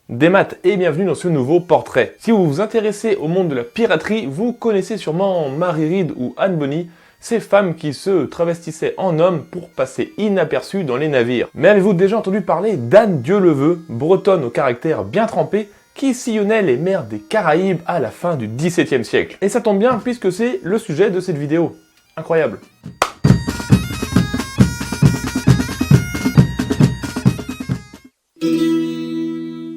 Des maths et bienvenue dans ce nouveau portrait. Si vous vous intéressez au monde de la piraterie, vous connaissez sûrement Mary Read ou Anne Bonny, ces femmes qui se travestissaient en hommes pour passer inaperçues dans les navires. Mais avez-vous déjà entendu parler d'Anne Dieu-le-veut, bretonne au caractère bien trempé, qui sillonnait les mers des Caraïbes à la fin du XVIIe siècle? Et ça tombe bien puisque c'est le sujet de cette vidéo. Incroyable.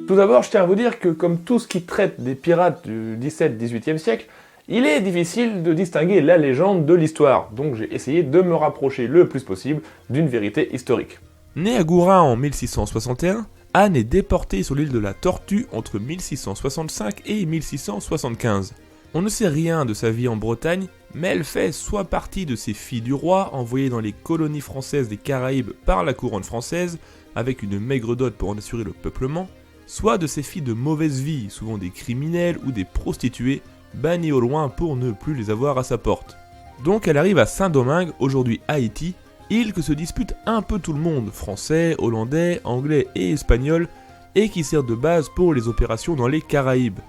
Tout d'abord, je tiens à vous dire que comme tout ce qui traite des pirates du XVIIe siècle, il est difficile de distinguer la légende de l'histoire, donc j'ai essayé de me rapprocher le plus possible d'une vérité historique. Née à Gourin en 1661, Anne est déportée sur l'île de la Tortue entre 1665 et 1675. On ne sait rien de sa vie en Bretagne, mais elle fait soit partie de ces filles du roi envoyées dans les colonies françaises des Caraïbes par la couronne française, avec une maigre dot pour en assurer le peuplement, soit de ces filles de mauvaise vie, souvent des criminels ou des prostituées, bannies au loin pour ne plus les avoir à sa porte. Donc elle arrive à Saint-Domingue, aujourd'hui Haïti, île que se dispute un peu tout le monde, français, hollandais, anglais et espagnol, et qui sert de base pour les opérations dans les Caraïbes.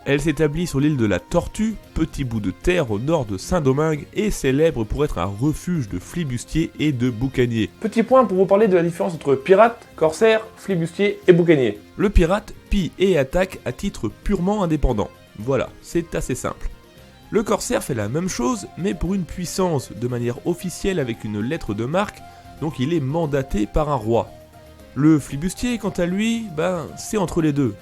Elle s'établit sur l'île de la Tortue, petit bout de terre au nord de Saint-Domingue, et célèbre pour être un refuge de flibustiers et de boucaniers. Petit point pour vous parler de la différence entre pirate, corsaire, flibustier et boucanier. Le pirate pille et attaque à titre purement indépendant. Voilà, c'est assez simple. Le corsaire fait la même chose, mais pour une puissance, de manière officielle avec une lettre de marque, donc il est mandaté par un roi. Le flibustier, quant à lui, c'est entre les deux.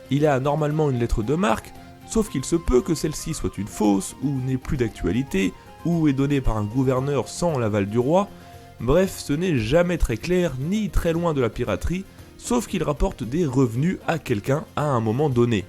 Il a normalement une lettre de marque, sauf qu'il se peut que celle-ci soit une fausse, ou n'ait plus d'actualité, ou est donnée par un gouverneur sans l'aval du roi. Bref, ce n'est jamais très clair, ni très loin de la piraterie, sauf qu'il rapporte des revenus à quelqu'un à un moment donné.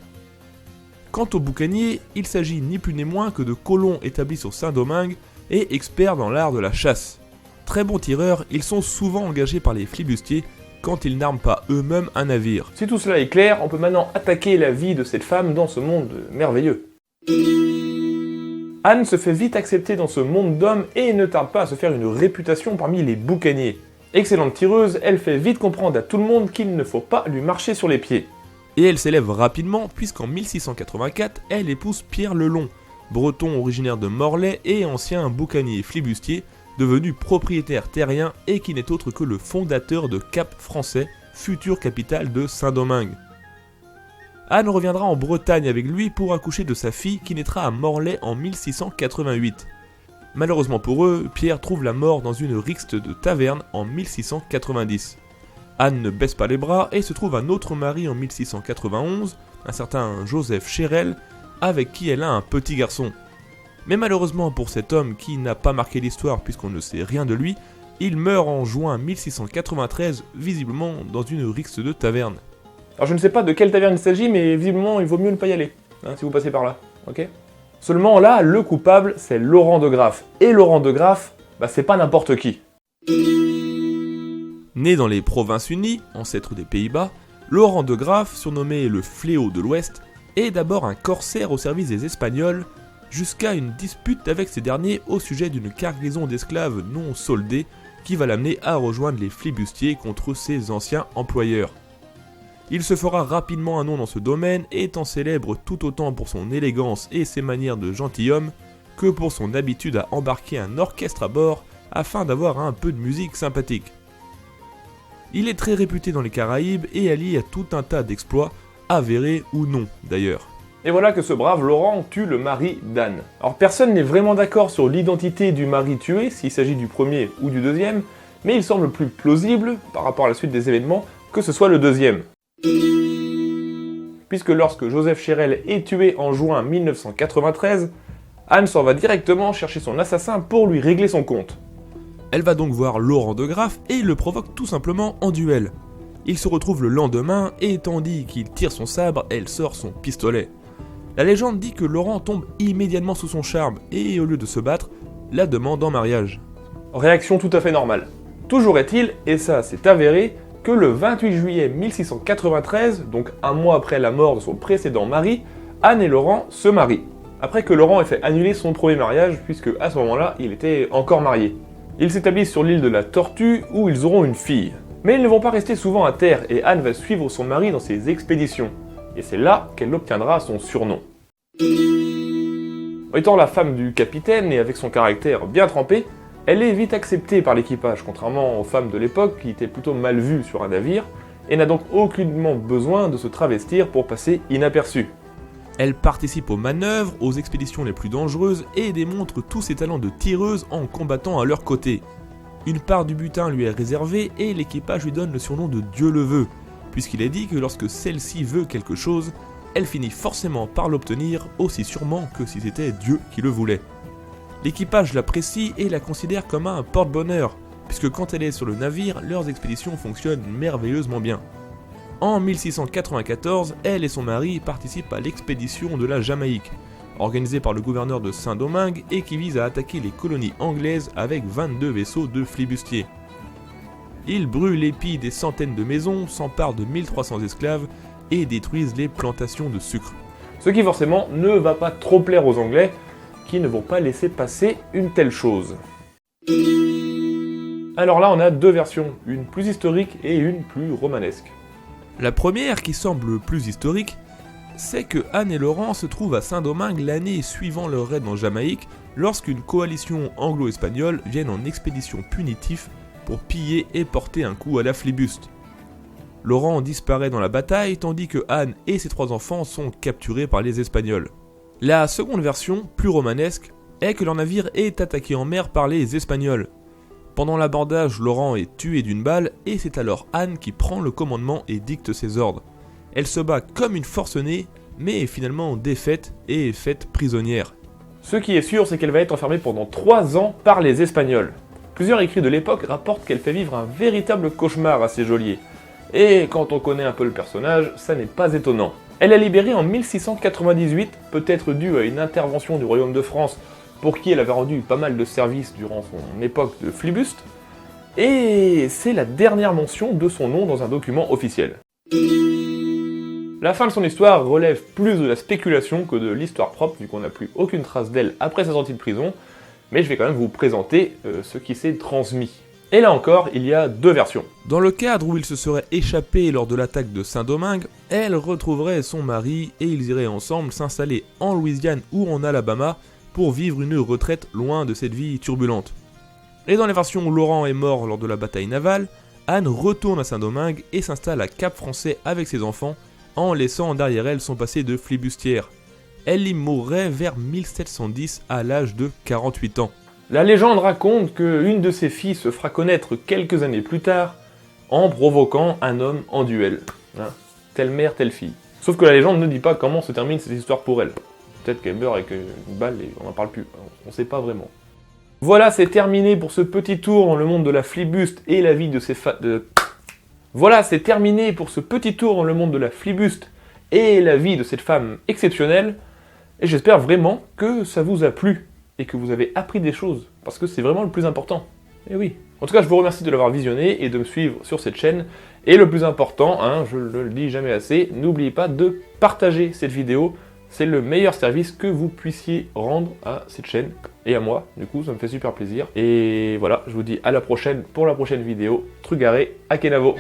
Quant aux boucaniers, il s'agit ni plus ni moins que de colons établis sur Saint-Domingue et experts dans l'art de la chasse. Très bons tireurs, ils sont souvent engagés par les flibustiers quand ils n'arment pas eux-mêmes un navire. Si tout cela est clair, on peut maintenant attaquer la vie de cette femme dans ce monde merveilleux. Anne se fait vite accepter dans ce monde d'hommes et ne tarde pas à se faire une réputation parmi les boucaniers. Excellente tireuse, elle fait vite comprendre à tout le monde qu'il ne faut pas lui marcher sur les pieds. Et elle s'élève rapidement puisqu'en 1684, elle épouse Pierre Lelong, breton originaire de Morlaix et ancien boucanier flibustier, devenu propriétaire terrien et qui n'est autre que le fondateur de Cap Français, future capitale de Saint-Domingue. Anne reviendra en Bretagne avec lui pour accoucher de sa fille qui naîtra à Morlaix en 1688. Malheureusement pour eux, Pierre trouve la mort dans une rixe de taverne en 1690. Anne ne baisse pas les bras et se trouve un autre mari en 1691, un certain Joseph Chérel, avec qui elle a un petit garçon. Mais malheureusement pour cet homme qui n'a pas marqué l'histoire puisqu'on ne sait rien de lui, il meurt en juin 1693, visiblement dans une rixe de taverne. Alors je ne sais pas de quelle taverne il s'agit, mais visiblement il vaut mieux ne pas y aller, si vous passez par là, ok? Seulement là, le coupable, c'est Laurent de Graff. Et Laurent de Graff, c'est pas n'importe qui. Né dans les Provinces-Unies, ancêtre des Pays-Bas, Laurent de Graff, surnommé le Fléau de l'Ouest, est d'abord un corsaire au service des Espagnols, jusqu'à une dispute avec ces derniers au sujet d'une cargaison d'esclaves non soldés qui va l'amener à rejoindre les flibustiers contre ses anciens employeurs. Il se fera rapidement un nom dans ce domaine, étant célèbre tout autant pour son élégance et ses manières de gentilhomme que pour son habitude à embarquer un orchestre à bord afin d'avoir un peu de musique sympathique. Il est très réputé dans les Caraïbes et allié à tout un tas d'exploits, avérés ou non d'ailleurs. Et voilà que ce brave Laurent tue le mari d'Anne. Alors personne n'est vraiment d'accord sur l'identité du mari tué, s'il s'agit du premier ou du deuxième, mais il semble plus plausible, par rapport à la suite des événements, que ce soit le deuxième. Puisque lorsque Joseph Chérel est tué en juin 1993, Anne s'en va directement chercher son assassin pour lui régler son compte. Elle va donc voir Laurent de Graff et le provoque tout simplement en duel. Ils se retrouvent le lendemain et tandis qu'il tire son sabre, elle sort son pistolet. La légende dit que Laurent tombe immédiatement sous son charme et au lieu de se battre, la demande en mariage. Réaction tout à fait normale. Toujours est-il, et ça c'est avéré, que le 28 juillet 1693, donc un mois après la mort de son précédent mari, Anne et Laurent se marient. Après que Laurent ait fait annuler son premier mariage, puisque à ce moment-là, il était encore marié. Ils s'établissent sur l'île de la Tortue où ils auront une fille. Mais ils ne vont pas rester souvent à terre et Anne va suivre son mari dans ses expéditions. Et c'est là qu'elle obtiendra son surnom. Étant la femme du capitaine et avec son caractère bien trempé, elle est vite acceptée par l'équipage, contrairement aux femmes de l'époque qui étaient plutôt mal vues sur un navire, et n'a donc aucunement besoin de se travestir pour passer inaperçue. Elle participe aux manœuvres, aux expéditions les plus dangereuses et démontre tous ses talents de tireuse en combattant à leur côté. Une part du butin lui est réservée et l'équipage lui donne le surnom de Dieu le veut, puisqu'il est dit que lorsque celle-ci veut quelque chose, elle finit forcément par l'obtenir aussi sûrement que si c'était Dieu qui le voulait. L'équipage l'apprécie et la considère comme un porte-bonheur, puisque quand elle est sur le navire, leurs expéditions fonctionnent merveilleusement bien. En 1694, elle et son mari participent à l'expédition de la Jamaïque, organisée par le gouverneur de Saint-Domingue et qui vise à attaquer les colonies anglaises avec 22 vaisseaux de flibustiers. Ils brûlent et pillent des centaines de maisons, s'emparent de 1300 esclaves et détruisent les plantations de sucre. Ce qui forcément ne va pas trop plaire aux Anglais, qui ne vont pas laisser passer une telle chose. Alors là, on a deux versions, une plus historique et une plus romanesque. La première, qui semble plus historique, c'est que Anne et Laurent se trouvent à Saint-Domingue l'année suivant leur raid en Jamaïque, lorsqu'une coalition anglo-espagnole vient en expédition punitive pour piller et porter un coup à la flibuste. Laurent disparaît dans la bataille, tandis que Anne et ses 3 enfants sont capturés par les Espagnols. La seconde version, plus romanesque, est que leur navire est attaqué en mer par les Espagnols. Pendant l'abordage, Laurent est tué d'une balle et c'est alors Anne qui prend le commandement et dicte ses ordres. Elle se bat comme une forcenée, mais est finalement défaite et est faite prisonnière. Ce qui est sûr, c'est qu'elle va être enfermée pendant 3 ans par les Espagnols. Plusieurs écrits de l'époque rapportent qu'elle fait vivre un véritable cauchemar à ses geôliers. Et quand on connaît un peu le personnage, ça n'est pas étonnant. Elle est libérée en 1698, peut-être due à une intervention du Royaume de France pour qui elle avait rendu pas mal de services durant son époque de flibuste, et c'est la dernière mention de son nom dans un document officiel. La fin de son histoire relève plus de la spéculation que de l'histoire propre, vu qu'on n'a plus aucune trace d'elle après sa sortie de prison, mais je vais quand même vous présenter ce qui s'est transmis. Et là encore, il y a 2 versions. Dans le cadre où il se serait échappé lors de l'attaque de Saint-Domingue, elle retrouverait son mari et ils iraient ensemble s'installer en Louisiane ou en Alabama pour vivre une retraite loin de cette vie turbulente. Et dans la version où Laurent est mort lors de la bataille navale, Anne retourne à Saint-Domingue et s'installe à Cap-Français avec ses enfants, en laissant derrière elle son passé de flibustière. Elle y mourrait vers 1710 à l'âge de 48 ans. La légende raconte qu'une de ses filles se fera connaître quelques années plus tard en provoquant un homme en duel. Hein, telle mère, telle fille. Sauf que la légende ne dit pas comment se termine cette histoire pour elle. Peut-être qu'elle meurt avec une balle et on n'en parle plus, on ne sait pas vraiment. Voilà, c'est terminé pour ce petit tour dans le monde de la flibuste et la vie de ces Voilà, c'est terminé pour ce petit tour dans le monde de la flibuste et la vie de cette femme exceptionnelle. Et j'espère vraiment que ça vous a plu et que vous avez appris des choses, parce que c'est vraiment le plus important. Et oui. En tout cas, je vous remercie de l'avoir visionné et de me suivre sur cette chaîne. Et le plus important, je ne le dis jamais assez, n'oubliez pas de partager cette vidéo. C'est le meilleur service que vous puissiez rendre à cette chaîne et à moi. Du coup, ça me fait super plaisir. Et voilà, je vous dis à la prochaine pour la prochaine vidéo. Trugaré à Kenavo.